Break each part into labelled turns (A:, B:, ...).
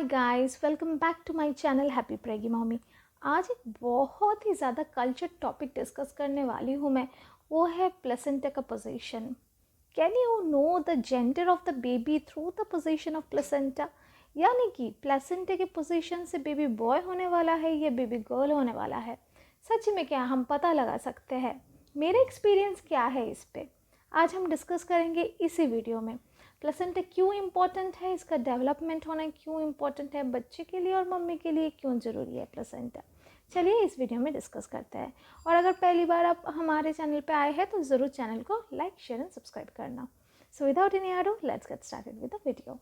A: Hi guys, welcome back to my channel happy preggy mummy. आज एक बहुत ही ज़्यादा कल्चर टॉपिक डिस्कस करने वाली हूँ मैं। वो है प्लेसेंटा का position. Can you know the gender of the baby through the position of placenta? यानी कि प्लेसेंटा के पोजीशन से बेबी बॉय होने वाला है या बेबी गर्ल होने वाला है। सच में क्या हम पता लगा सकते हैं? मेरा एक्सपीरियंस क्या है इस पे, आज हम डिस्कस करेंगे इसी वीडियो में। प्लेसेंटा क्यों इम्पॉर्टेंट है, इसका डेवलपमेंट होना क्यों इम्पॉर्टेंट है, बच्चे के लिए और मम्मी के लिए क्यों ज़रूरी है प्लेसेंटा। चलिए इस वीडियो में डिस्कस करते हैं। और अगर पहली बार आप हमारे चैनल पे आए हैं तो ज़रूर चैनल को लाइक, शेयर एंड सब्सक्राइब करना। So without any ado, let's get started with the video.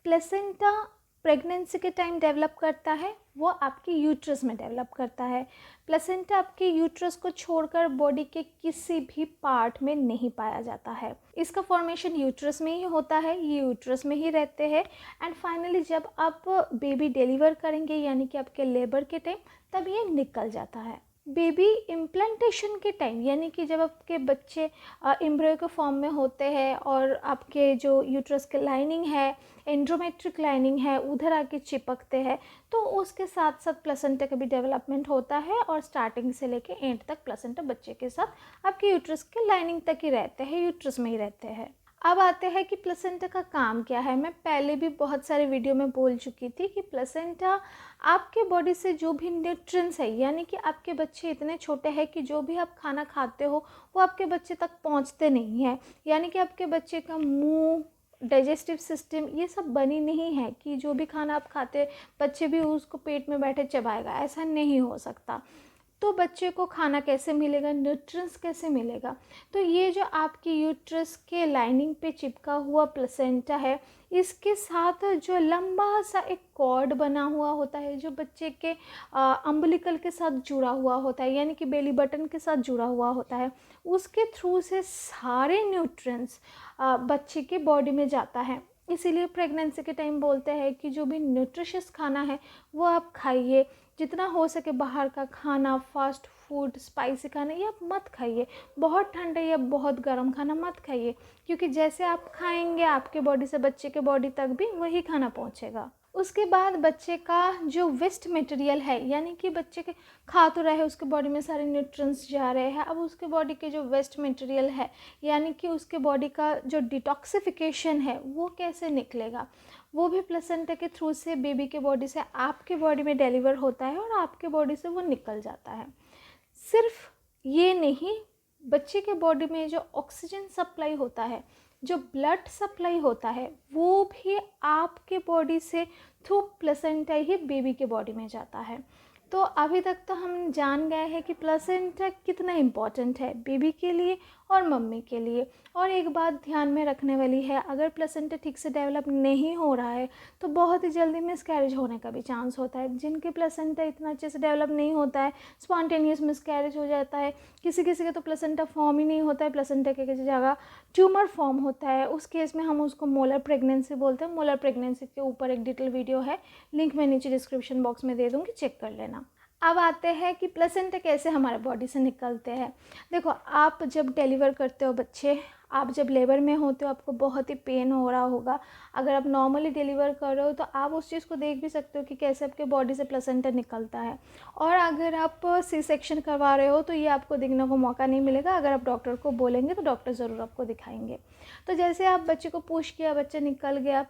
A: Placenta pregnancy के टाइम डेवलप करता है, वो आपके यूट्रस में डेवलप करता है। प्लेसेंटा आपके यूट्रस को छोड़कर बॉडी के किसी भी पार्ट में नहीं पाया जाता है। इसका फॉर्मेशन यूट्रस में ही होता है, ये यूट्रस में ही रहते हैं। एंड फाइनली जब आप बेबी डिलीवर करेंगे यानी कि आपके लेबर के टाइम, तब ये निकल जाता है। बेबी इम्प्लांटेशन के टाइम यानी कि जब आपके बच्चे एम्ब्रियो के फॉर्म में होते हैं और आपके जो यूट्रस के लाइनिंग है, एंड्रोमेट्रिक लाइनिंग है, उधर आके चिपकते हैं, तो उसके साथ साथ प्लेसेंटा का भी डेवलपमेंट होता है। और स्टार्टिंग से लेके एंड तक प्लेसेंटा बच्चे के साथ आपके यूट्रस के लाइनिंग तक ही रहते हैं, यूट्रस में ही रहते हैं। अब आते हैं कि प्लेसेंटा का काम क्या है। मैं पहले भी बहुत सारे वीडियो में बोल चुकी थी कि प्लेसेंटा आपके बॉडी से जो भी न्यूट्रिएंट्स है, यानी कि आपके बच्चे इतने छोटे हैं कि जो भी आप खाना खाते हो वो आपके बच्चे तक पहुंचते नहीं हैं। यानी कि आपके बच्चे का मुंह, डाइजेस्टिव सिस्टम ये सब बनी नहीं है कि जो भी खाना आप खाते बच्चे भी उसको पेट में बैठे चबाएगा, ऐसा नहीं हो सकता। तो बच्चे को खाना कैसे मिलेगा, न्यूट्रिएंट्स कैसे मिलेगा? तो ये जो आपकी यूट्रस के लाइनिंग पे चिपका हुआ प्लेसेंटा है, इसके साथ जो लंबा सा एक कॉर्ड बना हुआ होता है जो बच्चे के अम्बिलिकल के साथ जुड़ा हुआ होता है, यानी कि बेली बटन के साथ जुड़ा हुआ होता है, उसके थ्रू से सारे न्यूट्रिएंट्स बच्चे के बॉडी में जाता है। इसीलिए प्रेगनेंसी के टाइम बोलते हैं कि जो भी न्यूट्रिशियस खाना है वो आप खाइए। जितना हो सके बाहर का खाना, फास्ट फूड, स्पाइसी खाना ये आप मत खाइए। बहुत ठंडा या बहुत गर्म खाना मत खाइए, क्योंकि जैसे आप खाएंगे आपके बॉडी से बच्चे के बॉडी तक भी वही खाना पहुंचेगा। उसके बाद बच्चे का जो वेस्ट मटेरियल है, यानी कि बच्चे के खा तो रहे, उसके बॉडी में सारे न्यूट्रिएंट्स जा रहे हैं, अब उसके बॉडी के जो वेस्ट मटेरियल है, यानी कि उसके बॉडी का जो डिटॉक्सिफिकेशन है, वो कैसे निकलेगा? वो भी प्लेसेंटा के थ्रू से बेबी के बॉडी से आपके बॉडी में डिलीवर होता है और आपके बॉडी से वो निकल जाता है। सिर्फ ये नहीं, बच्चे के बॉडी में जो ऑक्सीजन सप्लाई होता है, जो ब्लड सप्लाई होता है, वो भी आपके बॉडी से थ्रू प्लेसेंटा ही बेबी के बॉडी में जाता है। तो अभी तक तो हम जान गए हैं कि प्लेसेंटा कितना इम्पॉर्टेंट है बेबी के लिए और मम्मी के लिए। और एक बात ध्यान में रखने वाली है, अगर प्लेसेंटा ठीक से डेवलप नहीं हो रहा है तो बहुत ही जल्दी मिसकैरेज होने का भी चांस होता है। जिनके प्लेसेंटा इतना अच्छे से डेवलप नहीं होता है, स्पॉन्टेनियस मिसकैरेज हो जाता है। किसी किसी का तो प्लेसेंटा फॉर्म ही नहीं होता है, प्लेसेंटा के किसी जगह ट्यूमर फॉर्म होता है। उस केस में हम उसको मोलर प्रेगनेंसी बोलते हैं। मोलर प्रेगनेंसी के ऊपर एक डिटेल वीडियो है, लिंक मैं नीचे डिस्क्रिप्शन बॉक्स में दे दूँगी, चेक कर लेना। अब आते हैं कि प्लेसेंटा कैसे हमारे बॉडी से निकलते हैं। देखो, आप जब डिलीवर करते हो बच्चे, आप जब लेबर में होते हो, आपको बहुत ही पेन हो रहा होगा। अगर आप नॉर्मली डिलीवर कर रहे हो तो आप उस चीज़ को देख भी सकते हो कि कैसे आपके बॉडी से प्लेसेंटा निकलता है। और अगर आप सी सेक्शन करवा रहे हो तो ये आपको देखने को मौका नहीं मिलेगा। अगर आप डॉक्टर को बोलेंगे तो डॉक्टर ज़रूर आपको दिखाएंगे। तो जैसे आप बच्चे को पुश किया, बच्चा निकल गया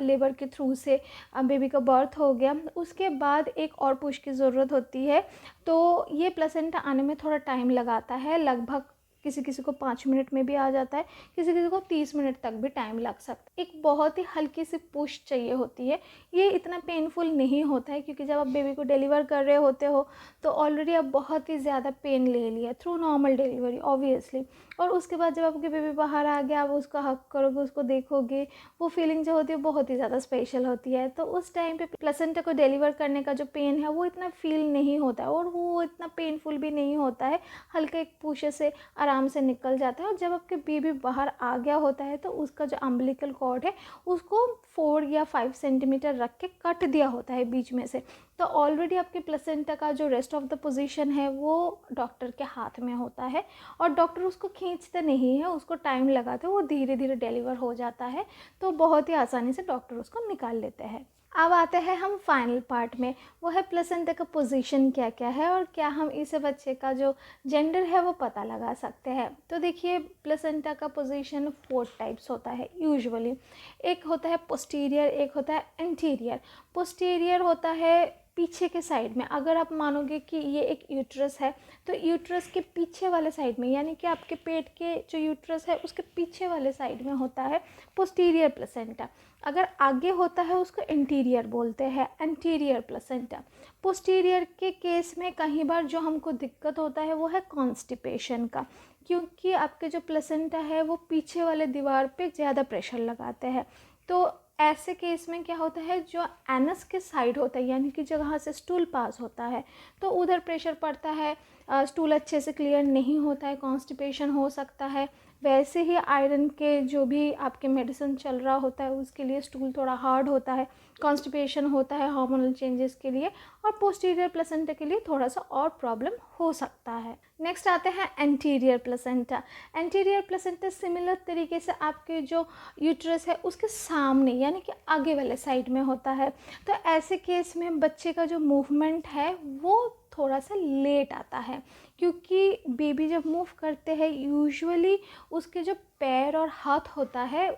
A: लेबर के थ्रू से, बेबी का बर्थ हो गया, उसके बाद एक और पुश की ज़रूरत होती है। तो ये प्लेसेंटा आने में थोड़ा टाइम लगाता है, लगभग किसी किसी को 5 मिनट में भी आ जाता है, किसी किसी को 30 मिनट तक भी टाइम लग सकता है। एक बहुत ही हल्की सी पुश चाहिए होती है। ये इतना पेनफुल नहीं होता है, क्योंकि जब आप बेबी को डिलीवर कर रहे होते हो तो ऑलरेडी आप बहुत ही ज़्यादा पेन ले लिया थ्रू नॉर्मल डिलीवरी ऑब्वियसली। और उसके बाद जब आपके बेबी बाहर आ गया, आप उसका हक करोगे, उसको देखोगे, वो फीलिंग जो होती है बहुत ही ज़्यादा स्पेशल होती है। तो उस टाइम पे प्लेसेंटा को डिलीवर करने का जो पेन है वो इतना फील नहीं होता है और वो इतना पेनफुल भी नहीं होता है। हल्का एक पुश से आराम से निकल जाता है। और जब आपके बेबी बाहर आ गया होता है तो उसका जो अम्बिलिकल कॉर्ड है उसको 4 या 5 सेंटीमीटर रख के कट दिया होता है बीच में से। तो ऑलरेडी आपके प्लेसेंटा का जो रेस्ट ऑफ द पोजीशन है वो डॉक्टर के हाथ में होता है और डॉक्टर उसको खींच खींचते नहीं है, उसको टाइम लगाते, वो धीरे धीरे डिलीवर हो जाता है, तो बहुत ही आसानी से डॉक्टर उसको निकाल लेते हैं। अब आते हैं हम फाइनल पार्ट में, वो है प्लेसेंटा का पोजीशन क्या क्या है और क्या हम इसे बच्चे का जो जेंडर है वो पता लगा सकते हैं। तो देखिए, प्लेसेंटा का पोजीशन 4 टाइप्स होता है यूजुअली। एक होता है पोस्टीरियर, एक होता है एंटीरियर। पोस्टीरियर होता है पीछे के साइड में। अगर आप मानोगे कि ये एक यूट्रस है, तो यूट्रस के पीछे वाले साइड में, यानी कि आपके पेट के जो यूट्रस है उसके पीछे वाले साइड में होता है पोस्टीरियर प्लेसेंटा। अगर आगे होता है उसको इंटीरियर बोलते हैं, एंटीरियर प्लेसेंटा। पोस्टीरियर के केस में कई बार जो हमको दिक्कत होता है वो है कॉन्स्टिपेशन का, क्योंकि आपके जो प्लेसेंटा है वो पीछे वाले दीवार पे ज़्यादा प्रेशर लगाते हैं। तो ऐसे केस में क्या होता है, जो एनस के साइड होता है, यानी कि जहाँ से स्टूल पास होता है, तो उधर प्रेशर पड़ता है, स्टूल अच्छे से क्लियर नहीं होता है, कॉन्स्टिपेशन हो सकता है। वैसे ही आयरन के जो भी आपके मेडिसिन चल रहा होता है उसके लिए स्टूल थोड़ा हार्ड होता है, कॉन्स्टिपेशन होता है हार्मोनल चेंजेस के लिए, और पोस्टीरियर प्लेसेंटा के लिए थोड़ा सा और प्रॉब्लम हो सकता है। नेक्स्ट आते हैं anterior placenta. Anterior placenta similar तरीके से आपके जो यूट्रस है उसके सामने, यानी कि आगे वाले साइड में होता है। तो ऐसे केस में बच्चे का जो मूवमेंट है वो थोड़ा सा लेट आता है, क्योंकि बेबी जब मूव करते हैं यूजुअली उसके जो पैर और हाथ होता है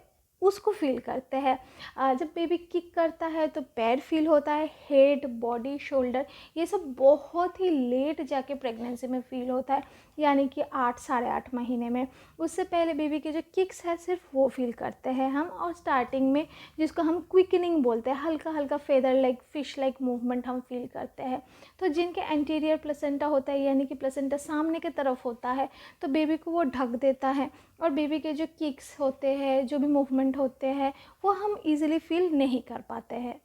A: उसको फील करते हैं। जब बेबी किक करता है तो पैर फील होता है, हेड, बॉडी, शोल्डर, ये सब बहुत ही लेट जाके प्रेगनेंसी में फील होता है, यानी कि 8 साढ़े 8 महीने में। उससे पहले बेबी के जो किक्स है सिर्फ वो फील करते हैं हम, और स्टार्टिंग में जिसको हम क्विकनिंग बोलते हैं, हल्का हल्का feather like, fish like movement हम फील करते हैं। तो जिनके एंटीरियर प्लेसेंटा होता है, यानी कि प्लेसेंटा सामने की तरफ होता है, तो बेबी को वो ढक देता है, और बेबी के जो किक्स होते हैं, जो भी मूवमेंट होते हैं, वो हम इजीली फील नहीं कर पाते हैं।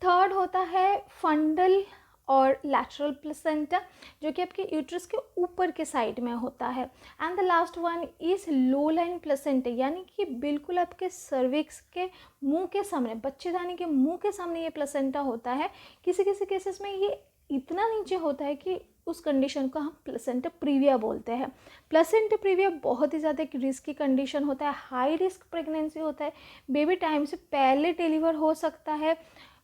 A: थर्ड होता है फंडल और लैटरल प्लेसेंटा, जो कि आपके यूट्रस के ऊपर के साइड में होता है। And the last one is low line placenta, यानी कि बिल्कुल आपके सर्विक्स के मुंह के सामने, बच्चेदानी के मुंह के सामने ये प्लेसेंटा होता है। किसी किसी केसेस में ये इतना नीचे होता है कि उस कंडीशन को हम प्लेसेंटा प्रीविया बोलते हैं। प्लेसेंटा प्रीविया बहुत ही ज़्यादा एक रिस्की कंडीशन होता है, हाई रिस्क प्रेगनेंसी होता है, बेबी टाइम से पहले डिलीवर हो सकता है,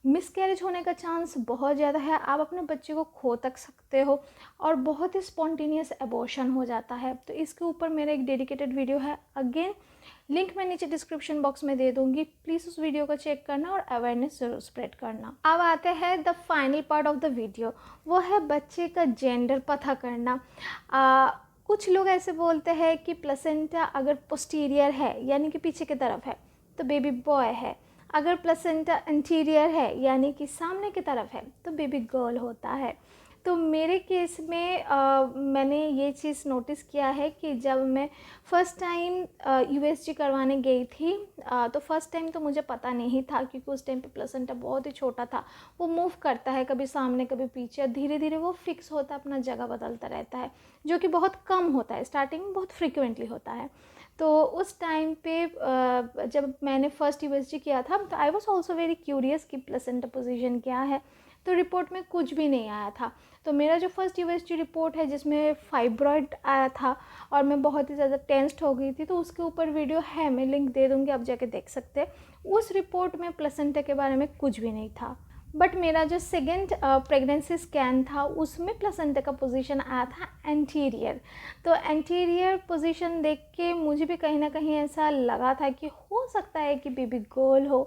A: मिसकैरेज होने का चांस बहुत ज़्यादा है, आप अपने बच्चे को खो तक सकते हो, और बहुत ही स्पॉन्टेनियस एबॉर्शन हो जाता है। तो इसके ऊपर मेरा एक डेडिकेटेड वीडियो है, अगेन लिंक मैं नीचे डिस्क्रिप्शन बॉक्स में दे दूंगी, प्लीज़ उस वीडियो को चेक करना और अवेयरनेस ज़रूर स्प्रेड करना। अब आते हैं the final part of the video, वो है बच्चे का जेंडर पता करना। कुछ लोग ऐसे बोलते हैं कि प्लेसेंटा अगर पोस्टीरियर है, यानी कि पीछे की तरफ है, तो बेबी बॉय है। अगर प्लेसेंटा एंटीरियर है, यानी कि सामने की तरफ है, तो बेबी गर्ल होता है। तो मेरे केस में मैंने ये चीज़ नोटिस किया है कि जब मैं फ़र्स्ट टाइम यूएसजी करवाने गई थी, तो फर्स्ट टाइम तो मुझे पता नहीं था, क्योंकि उस टाइम पे प्लेसेंटा बहुत ही छोटा था, वो मूव करता है कभी सामने कभी पीछे, धीरे धीरे वो फिक्स होता है, अपना जगह बदलता रहता है, जो कि बहुत कम होता है, स्टार्टिंग में बहुत फ्रिक्वेंटली होता है। तो उस टाइम पे जब मैंने फ़र्स्ट यूएसजी किया था, तो I was also very curious कि प्लेसेंटा पोजीशन क्या है। तो रिपोर्ट में कुछ भी नहीं आया था। तो मेरा जो फर्स्ट यूएसजी रिपोर्ट है जिसमें फाइब्रॉइड आया था और मैं बहुत ही ज़्यादा टेंस्ड हो गई थी, तो उसके ऊपर वीडियो है, मैं लिंक दे दूँगी, आप जाके देख सकते हैं। उस रिपोर्ट में प्लेसेंटा के बारे में कुछ भी नहीं था। बट मेरा जो सेकेंड प्रेगनेंसी स्कैन था उसमें प्लेसेंटा का पोजीशन आया था एंटीरियर। तो एंटीरियर पोजीशन देख के मुझे भी कहीं ना कहीं ऐसा लगा था कि हो सकता है कि बेबी गर्ल हो।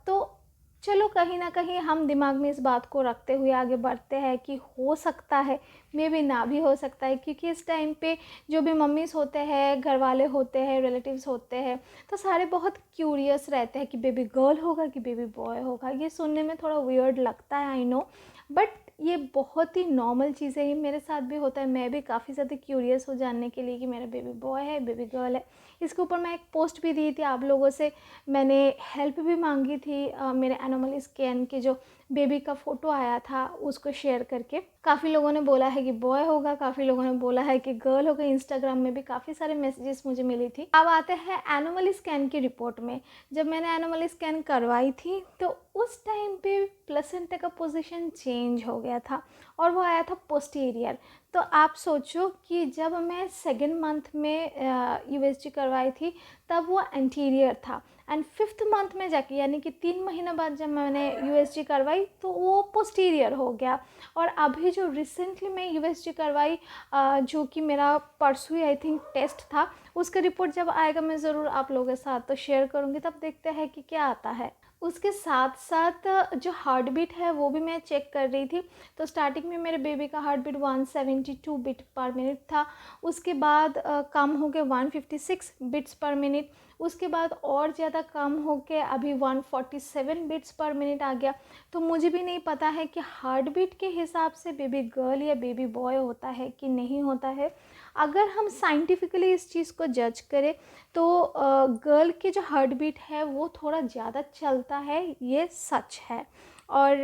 A: तो चलो कहीं ना कहीं हम दिमाग में इस बात को रखते हुए आगे बढ़ते हैं कि हो सकता है, मे बी ना भी हो सकता है, क्योंकि इस टाइम पे जो भी मम्मीज़ होते हैं, घर वाले होते हैं, रिलेटिव्स होते हैं, तो सारे बहुत क्यूरियस रहते हैं कि बेबी गर्ल होगा कि बेबी बॉय होगा। ये सुनने में थोड़ा वियर्ड लगता है, आई नो, बट ये बहुत ही नॉर्मल चीज़ है, ये मेरे साथ भी होता है। मैं भी काफ़ी ज़्यादा क्यूरियस हो जानने के लिए कि मेरा बेबी बॉय है, बेबी गर्ल है। इसके ऊपर मैं एक पोस्ट भी दी थी आप लोगों से, मैंने हेल्प भी मांगी थी मेरे एनोमली स्कैन के जो बेबी का फ़ोटो आया था उसको शेयर करके। काफ़ी लोगों ने बोला है कि बॉय होगा, काफ़ी लोगों ने बोला है कि गर्ल होगा। इंस्टाग्राम में भी काफ़ी सारे मैसेजेस मुझे मिली थी। अब आते हैं एनोमली स्कैन की रिपोर्ट में। जब मैंने एनोमली स्कैन करवाई थी तो उस टाइम पे प्लेसेंटा का पोजीशन चेंज हो गया था और वो आया था पोस्टीरियर। तो आप सोचो कि जब मैं सेकेंड मंथ में यूएसजी करवाई थी तब वो एंटीरियर था, एंड 5th मंथ में जाके यानी कि 3 महीने बाद जब मैंने यूएसजी करवाई तो वो पोस्टीरियर हो गया। और अभी जो रिसेंटली मैं यूएसजी करवाई जो कि मेरा परसों ही आई थिंक टेस्ट था, उसका रिपोर्ट जब आएगा मैं ज़रूर आप लोगों के साथ तो शेयर करूँगी, तब देखते हैं कि क्या आता है। उसके साथ साथ जो हार्ट बीट है वो भी मैं चेक कर रही थी। तो स्टार्टिंग में मेरे बेबी का heart beat 172 beat per minute था, उसके बाद कम हो के 156 बीट्स पर मिनट, उसके बाद और ज़्यादा कम हो के अभी 147 बीट्स पर मिनट आ गया। तो मुझे भी नहीं पता है कि हार्ट बीट के हिसाब से बेबी गर्ल या बेबी बॉय होता है कि नहीं होता है। अगर हम साइंटिफिकली इस चीज़ को जज करें तो गर्ल की जो हार्ट बीट है वो थोड़ा ज़्यादा चलता है, ये सच है। और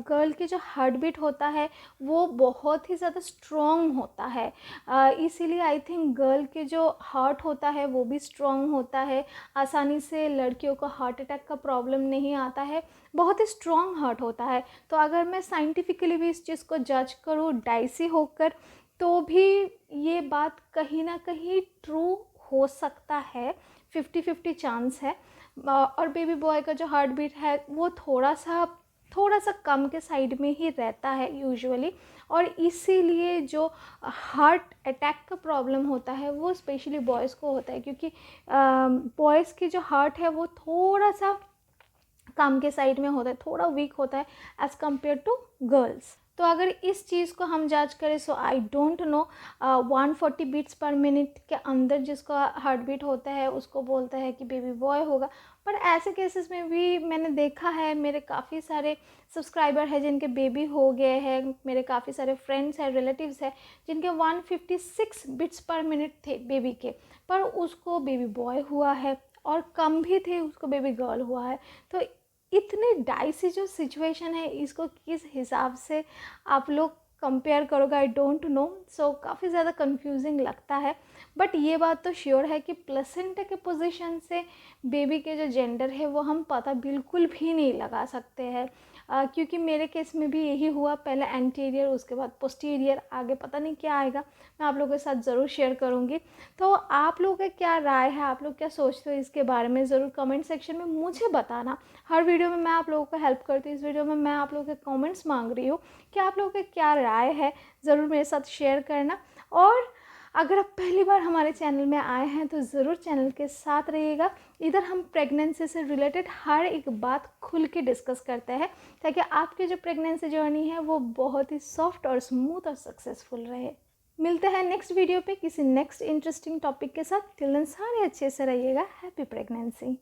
A: गर्ल की जो हार्ट बीट होता है वो बहुत ही ज़्यादा स्ट्रॉन्ग होता है, इसीलिए आई थिंक गर्ल के जो हार्ट होता है वो भी स्ट्रॉन्ग होता है। आसानी से लड़कियों को हार्ट अटैक का प्रॉब्लम नहीं आता है, बहुत ही स्ट्रॉन्ग हार्ट होता है। तो अगर मैं साइंटिफिकली भी इस चीज़ को जज करूँ डाइसी होकर तो भी ये बात कहीं ना कहीं ट्रू हो सकता है, 50-50 चांस है। और बेबी बॉय का जो हार्ट बीट है वो थोड़ा सा कम के साइड में ही रहता है यूजुअली, और इसीलिए जो हार्ट अटैक का प्रॉब्लम होता है वो स्पेशली बॉयज़ को होता है, क्योंकि बॉयज़ की जो हार्ट है वो थोड़ा सा कम के साइड में होता है, थोड़ा वीक होता है एज़ कम्पेयर टू गर्ल्स। तो अगर इस चीज़ को हम जांच करें so I don't know, 140 beats per minute के अंदर जिसका हार्ट बीट होता है उसको बोलता है कि बेबी बॉय होगा। पर ऐसे केसेस में भी मैंने देखा है, मेरे काफ़ी सारे सब्सक्राइबर हैं जिनके बेबी हो गए हैं, मेरे काफ़ी सारे फ्रेंड्स हैं, रिलेटिव्स हैं जिनके 156 बिट्स पर मिनट थे बेबी के, पर उसको बेबी बॉय हुआ है, और कम भी थे उसको बेबी गर्ल हुआ है। तो इतने डाइसी जो सिचुएशन है इसको किस हिसाब से आप लोग कंपेयर करोगे आई डोंट नो। सो काफ़ी ज़्यादा कंफ्यूजिंग लगता है। बट ये बात तो श्योर है कि प्लेसेंटा के पोजीशन से बेबी के जो जेंडर है वो हम पता बिल्कुल भी नहीं लगा सकते हैं, क्योंकि मेरे केस में भी यही हुआ, पहले एंटीरियर उसके बाद पोस्टीरियर, आगे पता नहीं क्या आएगा, मैं आप लोगों के साथ ज़रूर शेयर करूँगी। तो आप लोगों का क्या राय है, आप लोग क्या सोचते हो इसके बारे में, ज़रूर कमेंट सेक्शन में मुझे बताना। हर वीडियो में मैं आप लोगों को हेल्प करती हूँ, इस वीडियो में मैं आप लोगों के कमेंट्स मांग रही हूँ कि आप लोगों का क्या राय है, ज़रूर मेरे साथ शेयर करना। और अगर आप पहली बार हमारे चैनल में आए हैं तो ज़रूर चैनल के साथ रहिएगा। इधर हम प्रेगनेंसी से रिलेटेड हर एक बात खुल के डिस्कस करते हैं, ताकि आपकी जो प्रेगनेंसी जर्नी है वो बहुत ही सॉफ्ट और स्मूथ और सक्सेसफुल रहे। मिलते हैं नेक्स्ट वीडियो पे किसी नेक्स्ट इंटरेस्टिंग टॉपिक के साथ। टिल देन सारे अच्छे से रहिएगा। Happy pregnancy.